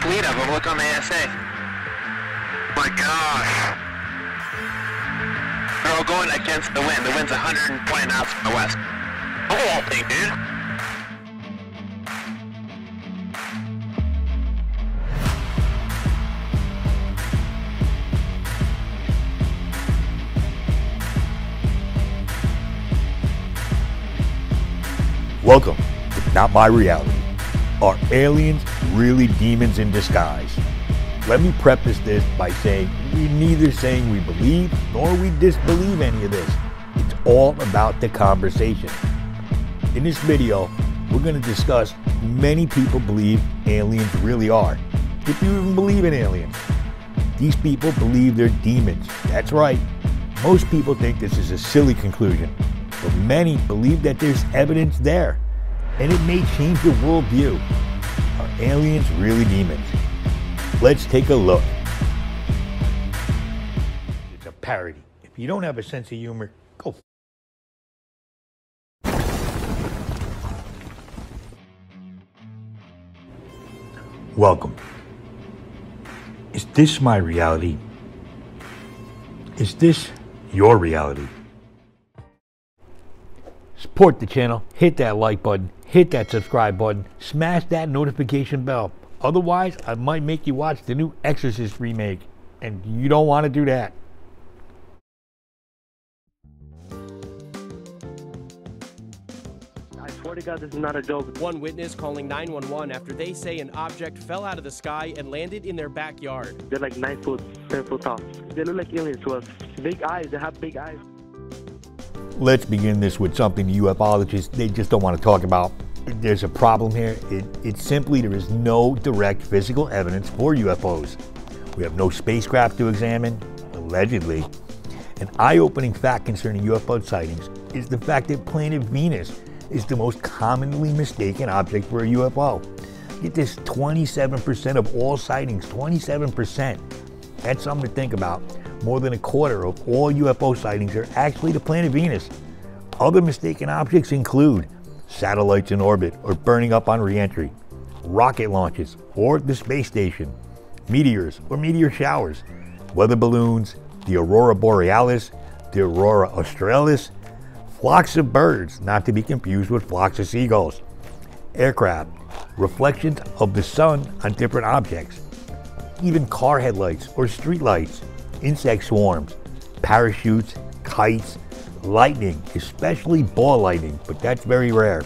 fleet of them. Look on the ASA. My gosh. They're all going against the wind. The wind's 120 knots from the west. Oh, thing, dude. Welcome to Not My Reality. Are aliens really demons in disguise? Let me preface this by saying we're neither saying we believe nor we disbelieve any of this. It's all about the conversation. In this video, we're going to discuss many people believe aliens really are. If you even believe in aliens. These people believe they're demons. That's right. Most people think this is a silly conclusion, but many believe that there's evidence there, and it may change your worldview. Are aliens really demons? Let's take a look. It's a parody. If you don't have a sense of humor, go. Welcome. Is this my reality? Is this your reality? Support the channel, hit that like button, hit that subscribe button, smash that notification bell. Otherwise, I might make you watch the new Exorcist remake, and you don't want to do that. I swear to God, this is not a joke. One witness calling 911 after they say an object fell out of the sky and landed in their backyard. They're like 9 foot, 10 foot tall. They look like aliens to us. Big eyes, they have big eyes. Let's begin this with something the ufologists, they just don't want to talk about. There's a problem here. It's simply there is no direct physical evidence for UFOs. We have no spacecraft to examine, allegedly. An eye-opening fact concerning UFO sightings is the fact that planet Venus is the most commonly mistaken object for a UFO. Get this, 27% of all sightings, 27%. That's something to think about. More than a quarter of all UFO sightings are actually the planet Venus. Other mistaken objects include satellites in orbit or burning up on re-entry, rocket launches or the space station, meteors or meteor showers, weather balloons, the aurora borealis, the aurora australis, flocks of birds, not to be confused with flocks of seagulls, aircraft, reflections of the sun on different objects, even car headlights or street lights, insect swarms, parachutes, kites, lightning, especially ball lightning, but that's very rare.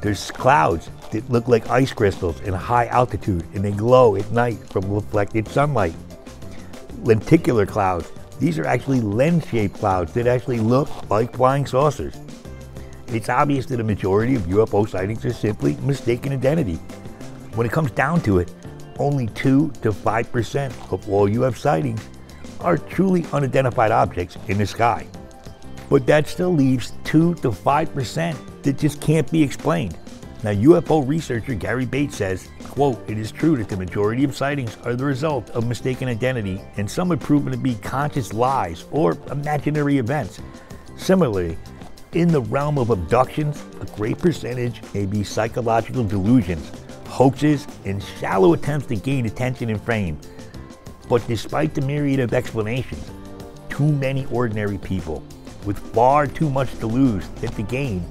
There's clouds that look like ice crystals in high altitude and they glow at night from reflected sunlight. Lenticular clouds, these are actually lens-shaped clouds that actually look like flying saucers. It's obvious that a majority of UFO sightings are simply mistaken identity. When it comes down to it, only 2 to 5% of all UFO sightings are truly unidentified objects in the sky. But that still leaves 2 to 5% that just can't be explained. Now, UFO researcher Gary Bates says, quote, "It is true that the majority of sightings are the result of mistaken identity, and some have proven to be conscious lies or imaginary events. Similarly, in the realm of abductions, a great percentage may be psychological delusions, hoaxes, and shallow attempts to gain attention and fame. But despite the myriad of explanations, too many ordinary people with far too much to lose than to gain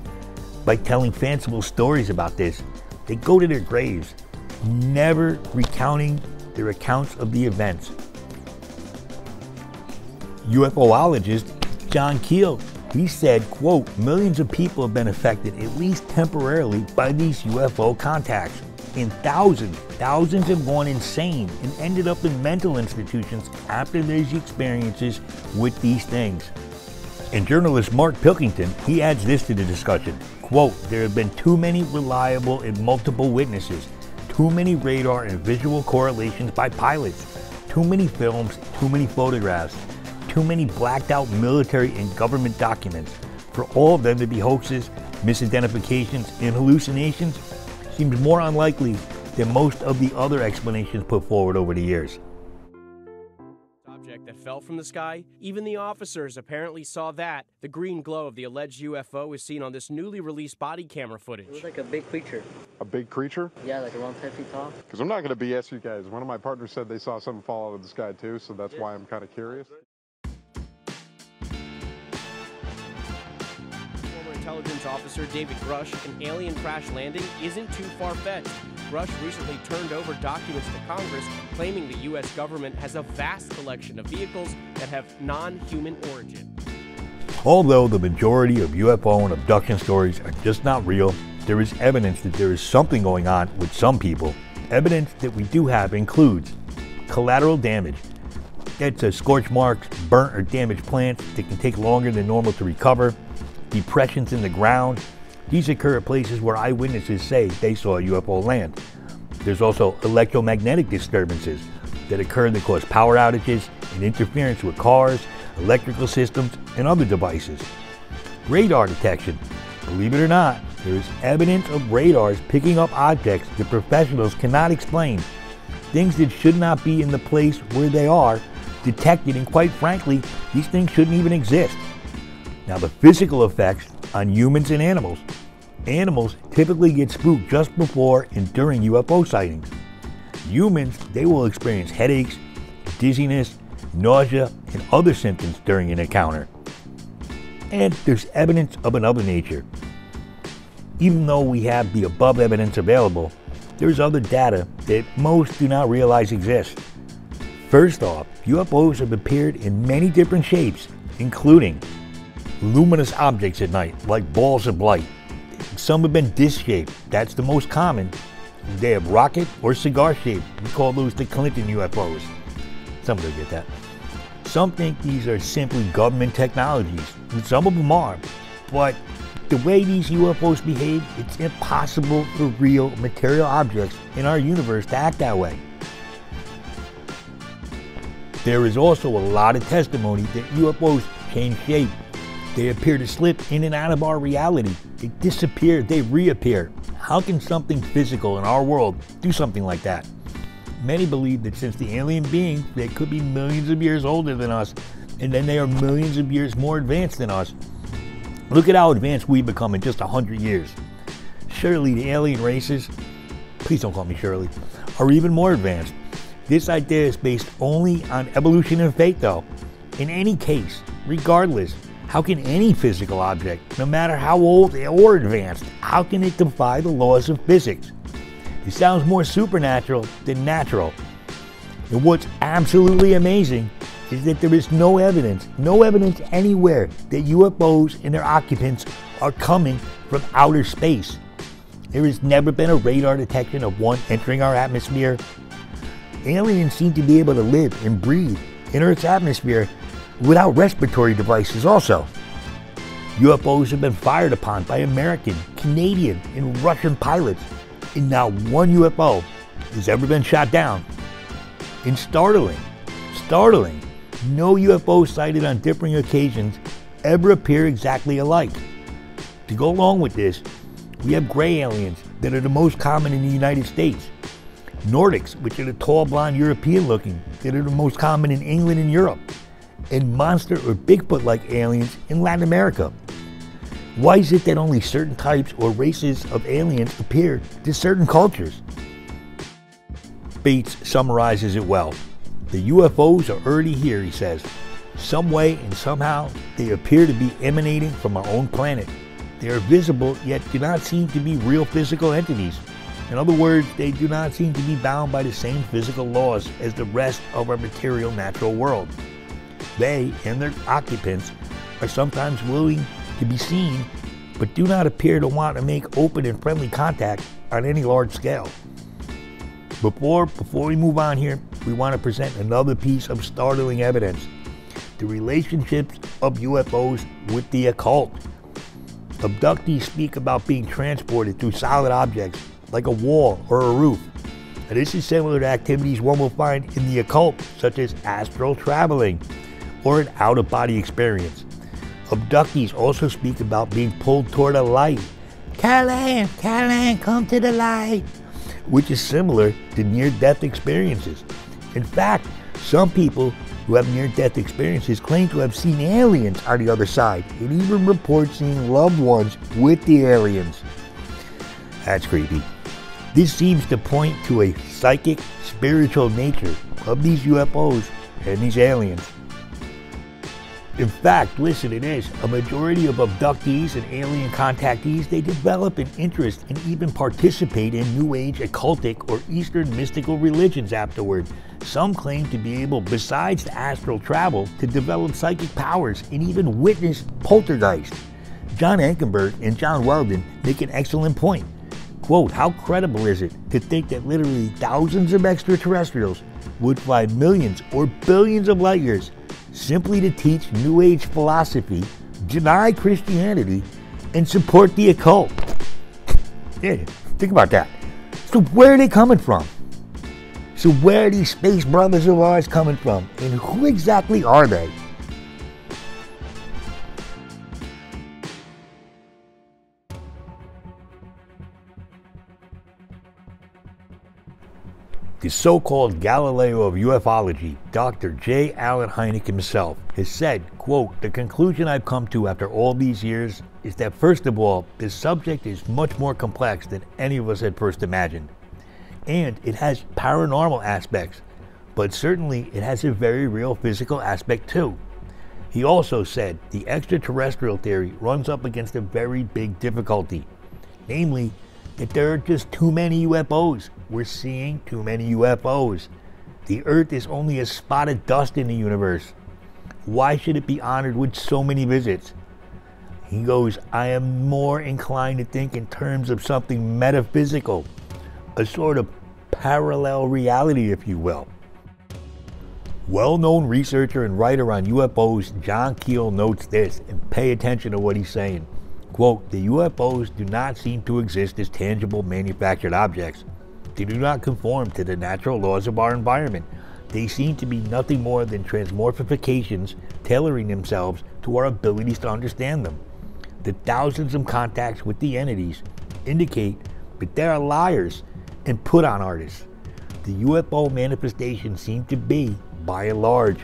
by telling fanciful stories about this, they go to their graves, never recounting their accounts of the events." UFOologist John Keel, he said, quote, "Millions of people have been affected, at least temporarily, by these UFO contacts. And thousands have gone insane and ended up in mental institutions after these experiences with these things." And journalist Mark Pilkington, he adds this to the discussion, quote, "There have been too many reliable and multiple witnesses, too many radar and visual correlations by pilots, too many films, too many photographs, too many blacked out military and government documents. For all of them to be hoaxes, misidentifications, and hallucinations seems more unlikely than most of the other explanations put forward over the years." Object that fell fell from the sky? Even the officers apparently saw that. The green glow of the alleged UFO is seen on this newly released body camera footage. It was like a big creature. A big creature? Yeah, like around 10 feet tall. Because I'm not going to BS you guys. One of my partners said they saw something fall out of the sky too, so that's why I'm kind of curious. Former intelligence officer David Grush, an alien crash landing isn't too far-fetched. Grush recently turned over documents to Congress claiming the U.S. government has a vast collection of vehicles that have non-human origin. Although the majority of UFO and abduction stories are just not real, there is evidence that there is something going on with some people. Evidence that we do have includes collateral damage. That's scorch marks, burnt or damaged plants that can take longer than normal to recover. Depressions in the ground. These occur at places where eyewitnesses say they saw a UFO land. There's also electromagnetic disturbances that occur that cause power outages and interference with cars, electrical systems, and other devices. Radar detection. Believe it or not, there is evidence of radars picking up objects that professionals cannot explain. Things that should not be in the place where they are detected, and quite frankly, these things shouldn't even exist. Now, the physical effects on humans and animals. Animals typically get spooked just before and during UFO sightings. Humans, they will experience headaches, dizziness, nausea, and other symptoms during an encounter. And there's evidence of another nature. Even though we have the above evidence available, there's other data that most do not realize exist. First off, UFOs have appeared in many different shapes, including luminous objects at night, like balls of light. Some have been disc-shaped. That's the most common. They have rocket or cigar shape. We call those the Clinton UFOs. Some will get that. Some think these are simply government technologies, and some of them are. But the way these UFOs behave, it's impossible for real material objects in our universe to act that way. There is also a lot of testimony that UFOs change shape. They appear to slip in and out of our reality. They disappear, they reappear. How can something physical in our world do something like that? Many believe that since the alien beings, they could be millions of years older than us, and then they are millions of years more advanced than us. Look at how advanced we become in just 100 years. Surely the alien races, please don't call me Shirley, are even more advanced. This idea is based only on evolution and fate though. In any case, regardless, how can any physical object, no matter how old or advanced, how can it defy the laws of physics? It sounds more supernatural than natural. And what's absolutely amazing is that there is no evidence anywhere that UFOs and their occupants are coming from outer space. There has never been a radar detection of one entering our atmosphere. Aliens seem to be able to live and breathe in Earth's atmosphere without respiratory devices also. UFOs have been fired upon by American, Canadian, and Russian pilots, and not one UFO has ever been shot down. And startling, no UFOs sighted on differing occasions ever appear exactly alike. To go along with this, we have gray aliens that are the most common in the United States. Nordics, which are the tall, blonde, European looking, that are the most common in England and Europe. And monster or Bigfoot-like aliens in Latin America. Why is it that only certain types or races of aliens appear to certain cultures? Bates summarizes it well. The UFOs are already here, he says. Some way and somehow they appear to be emanating from our own planet. They are visible yet do not seem to be real physical entities. In other words, they do not seem to be bound by the same physical laws as the rest of our material natural world. They and their occupants are sometimes willing to be seen, but do not appear to want to make open and friendly contact on any large scale. Before we move on here, we want to present another piece of startling evidence. The relationships of UFOs with the occult. Abductees speak about being transported through solid objects like a wall or a roof. And this is similar to activities one will find in the occult, such as astral traveling or an out-of-body experience. Abductees also speak about being pulled toward a light. Caroline, come to the light, which is similar to near-death experiences. In fact, Some people who have near-death experiences claim to have seen aliens on the other side and even report seeing loved ones with the aliens. That's creepy. This seems to point to a psychic, spiritual nature of these UFOs and these aliens. In fact, listen to this, a majority of abductees and alien contactees, they develop an interest and even participate in New Age occultic or Eastern mystical religions afterward. Some claim to be able, besides the astral travel, to develop psychic powers and even witness poltergeist. John Ankenberg and John Weldon make an excellent point. Quote, how credible is it to think that literally thousands of extraterrestrials would fly millions or billions of light years simply to teach New Age philosophy, deny Christianity, and support the occult? Yeah, think about that. So where are they coming from? So where are these space brothers of ours coming from? And who exactly are they? The so-called Galileo of ufology, Dr. J. Allen Hynek himself, has said, quote, the conclusion I've come to after all these years is that first of all, this subject is much more complex than any of us had first imagined. And it has paranormal aspects, but certainly it has a very real physical aspect too. He also said the extraterrestrial theory runs up against a very big difficulty, namely that there are just too many UFOs. We're seeing too many UFOs. The Earth is only a spot of dust in the universe. Why should it be honored with so many visits? He goes, I am more inclined to think in terms of something metaphysical, a sort of parallel reality, if you will. Well-known researcher and writer on UFOs, John Keel, notes this, and pay attention to what he's saying. Quote, the UFOs do not seem to exist as tangible manufactured objects. They do not conform to the natural laws of our environment. They seem to be nothing more than transmorphifications tailoring themselves to our abilities to understand them. The thousands of contacts with the entities indicate that they are liars and put-on artists. The UFO manifestations seem to be, by and large,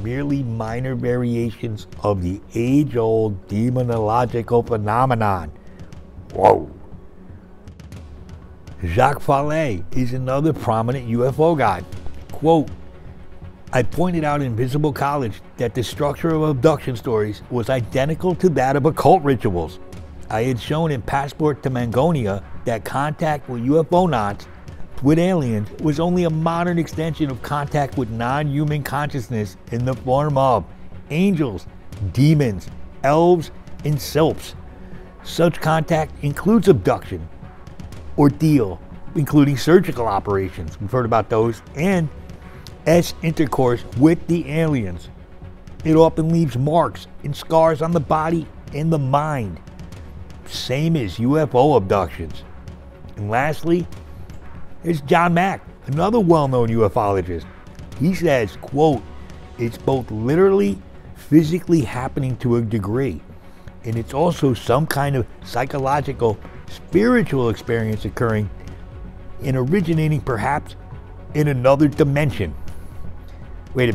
merely minor variations of the age-old demonological phenomenon. Whoa. Jacques Vallée is another prominent UFO guy. Quote, I pointed out in Visible College that the structure of abduction stories was identical to that of occult rituals. I had shown in Passport to Mangonia that contact with UFO-nauts with aliens was only a modern extension of contact with non-human consciousness in the form of angels, demons, elves, and sylphs. Such contact includes abduction, ordeal, including surgical operations, we've heard about those, and intercourse with the aliens. It often leaves marks and scars on the body and the mind, same as UFO abductions. And lastly, there's John Mack, another well-known ufologist. He says, quote, it's both literally, physically happening to a degree, and it's also some kind of psychological, spiritual experience occurring and originating perhaps in another dimension. Wait a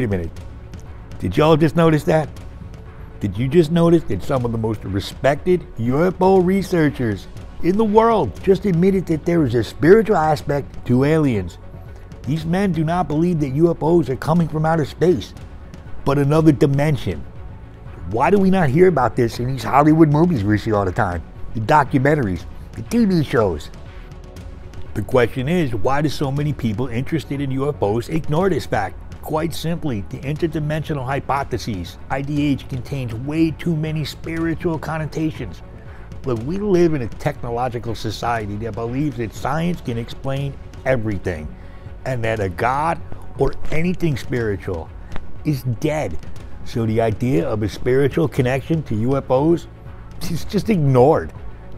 minute. Did y'all just notice that? Did you just notice that some of the most respected UFO researchers in the world just admitted that there is a spiritual aspect to aliens? These men do not believe that UFOs are coming from outer space, but another dimension. Why do we not hear about this in these Hollywood movies we see all the time? The documentaries, the TV shows. The question is, why do so many people interested in UFOs ignore this fact? Quite simply, the interdimensional hypotheses, IDH, contains way too many spiritual connotations. Look, we live in a technological society that believes that science can explain everything, and that a god or anything spiritual is dead. So the idea of a spiritual connection to UFOs is just ignored.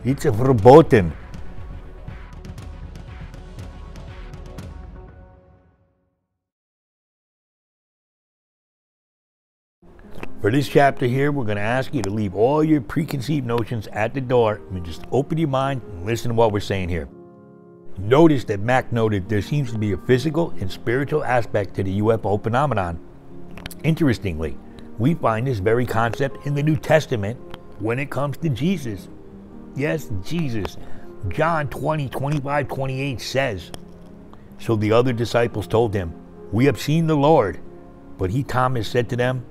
It's verboten. For this chapter here, we're going to ask you to leave all your preconceived notions at the door and just open your mind and listen to what we're saying here. Notice that Mac noted there seems to be a physical and spiritual aspect to the UFO phenomenon. Interestingly, we find this very concept in the New Testament when it comes to Jesus. Yes, Jesus. John 20:25-28 says, "So the other disciples told him, 'We have seen the Lord.' But he, Thomas, said to them,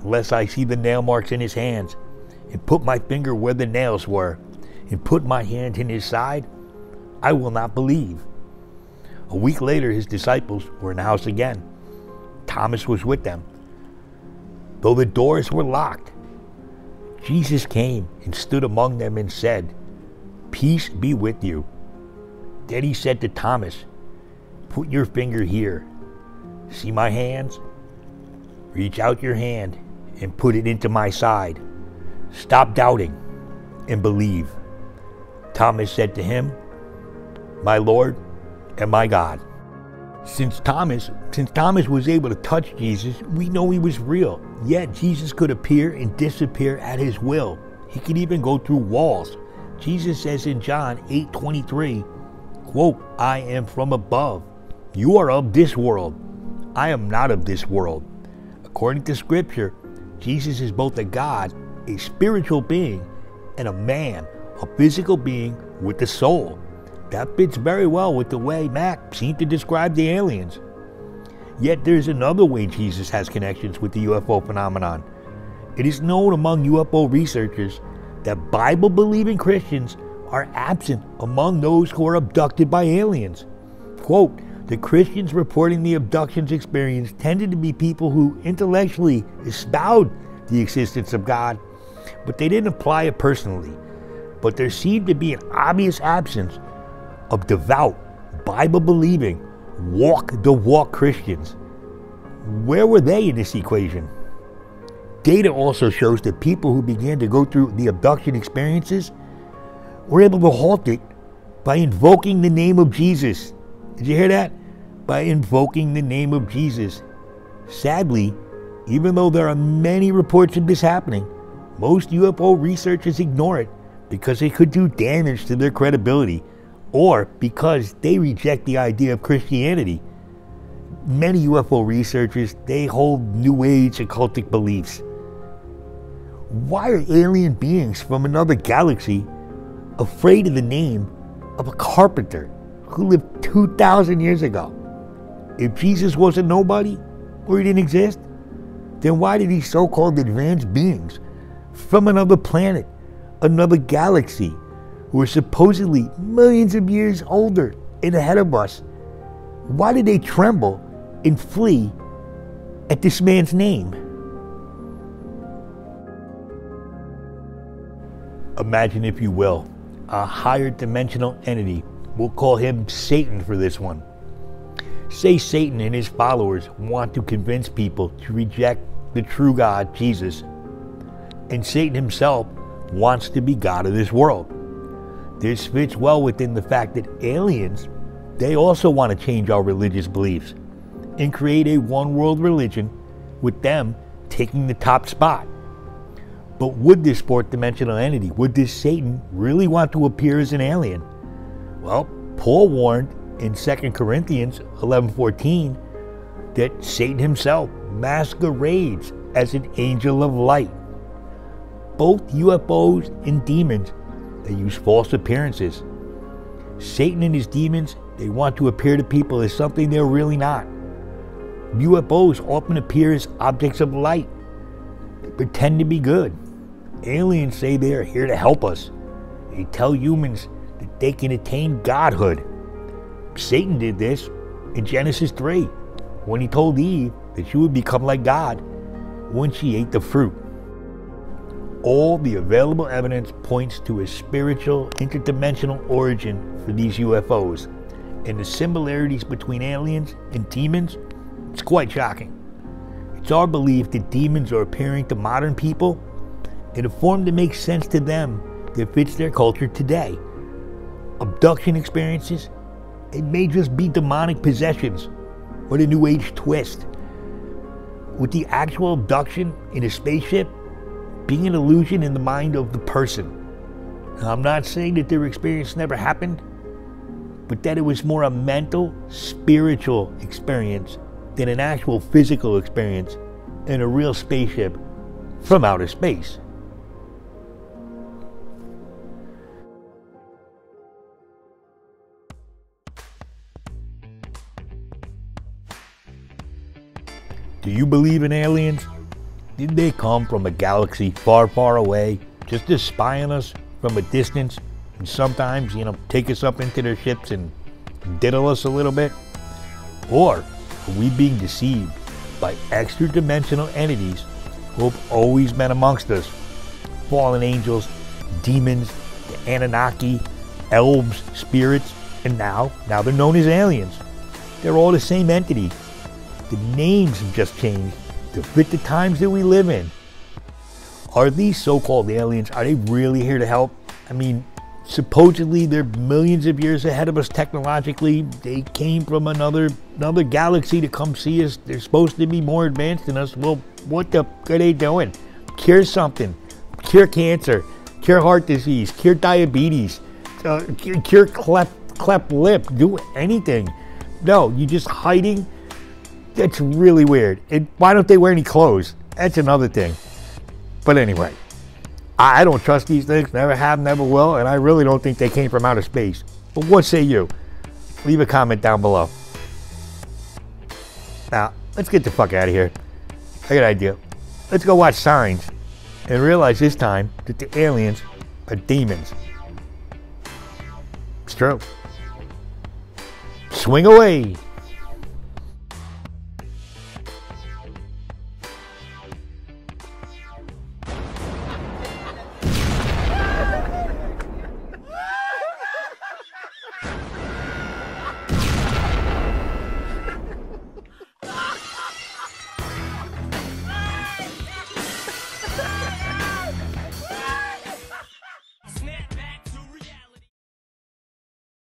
'Unless I see the nail marks in his hands, and put my finger where the nails were, and put my hand in his side, I will not believe.'" A week later, his disciples were in the house again. Thomas was with them. Though the doors were locked, Jesus came and stood among them and said, "Peace be with you." Then he said to Thomas, "Put your finger here. See my hands? Reach out your hand and put it into my side. Stop doubting and believe." Thomas said to him, "My Lord and my God." Since Thomas was able to touch Jesus, we know he was real. Yet Jesus could appear and disappear at his will. He could even go through walls. Jesus says in John 8:23, quote, "I am from above. You are of this world. I am not of this world." According to Scripture, Jesus is both a God, a spiritual being, and a man, a physical being with a soul. That fits very well with the way Mac seemed to describe the aliens. Yet there's another way Jesus has connections with the UFO phenomenon. It is known among UFO researchers that Bible-believing Christians are absent among those who are abducted by aliens. Quote, "The Christians reporting the abductions experience tended to be people who intellectually espoused the existence of God, but they didn't apply it personally. But there seemed to be an obvious absence of devout, Bible-believing, walk-the-walk Christians. Where were they in this equation?" Data also shows that people who began to go through the abduction experiences were able to halt it by invoking the name of Jesus. Did you hear that? By invoking the name of Jesus. Sadly, even though there are many reports of this happening, most UFO researchers ignore it because it could do damage to their credibility, or because they reject the idea of Christianity. Many UFO researchers, they hold New Age occultic beliefs. Why are alien beings from another galaxy afraid of the name of a carpenter who lived 2,000 years ago? If Jesus was a nobody, or he didn't exist, then why did these so-called advanced beings from another planet, another galaxy, who are supposedly millions of years older and ahead of us, why did they tremble and flee at this man's name? Imagine, if you will, a higher dimensional entity. We'll call him Satan for this one. Say Satan and his followers want to convince people to reject the true God, Jesus, and Satan himself wants to be God of this world. This fits well within the fact that aliens, they also want to change our religious beliefs and create a one-world religion, with them taking the top spot. But would this fourth dimensional entity, would this Satan really want to appear as an alien? Well, Paul warned in 2 Corinthians 11:14 that Satan himself masquerades as an angel of light. Both UFOs and demons, they use false appearances. Satan and his demons, they want to appear to people as something they're really not. UFOs often appear as objects of light. They pretend to be good. Aliens say they are here to help us. They tell humans that they can attain godhood. Satan did this in Genesis 3, when he told Eve that she would become like God when she ate the fruit. All the available evidence points to a spiritual, interdimensional origin for these UFOs, and the similarities between aliens and demons, it's quite shocking. It's our belief that demons are appearing to modern people in a form that makes sense to them, that fits their culture today. Abduction experiences, it may just be demonic possessions or the New Age twist, with the actual abduction in a spaceship being an illusion in the mind of the person. Now, I'm not saying that their experience never happened, but that it was more a mental, spiritual experience than an actual physical experience in a real spaceship from outer space. Do you believe in aliens? Did they come from a galaxy far, far away just to spy on us from a distance and sometimes, take us up into their ships and diddle us a little bit? Or are we being deceived by extra-dimensional entities who have always been amongst us? Fallen angels, demons, the Anunnaki, elves, spirits, and now they're known as aliens. They're all the same entity. The names have just changed to fit the times that we live in. Are these so-called aliens, are they really here to help? I mean, supposedly they're millions of years ahead of us technologically. They came from another galaxy to come see us. They're supposed to be more advanced than us. Well, what the fuck are they doing? Cure something. Cure cancer. Cure heart disease. Cure diabetes. Cure cleft lip. Do anything. No, you're just hiding. That's really weird. And why don't they wear any clothes? That's another thing. But anyway, I don't trust these things. Never have, never will. And I really don't think they came from outer space. But what say you? Leave a comment down below. Now, let's get the fuck out of here. I got an idea. Let's go watch Signs and realize this time that the aliens are demons. It's true. Swing away.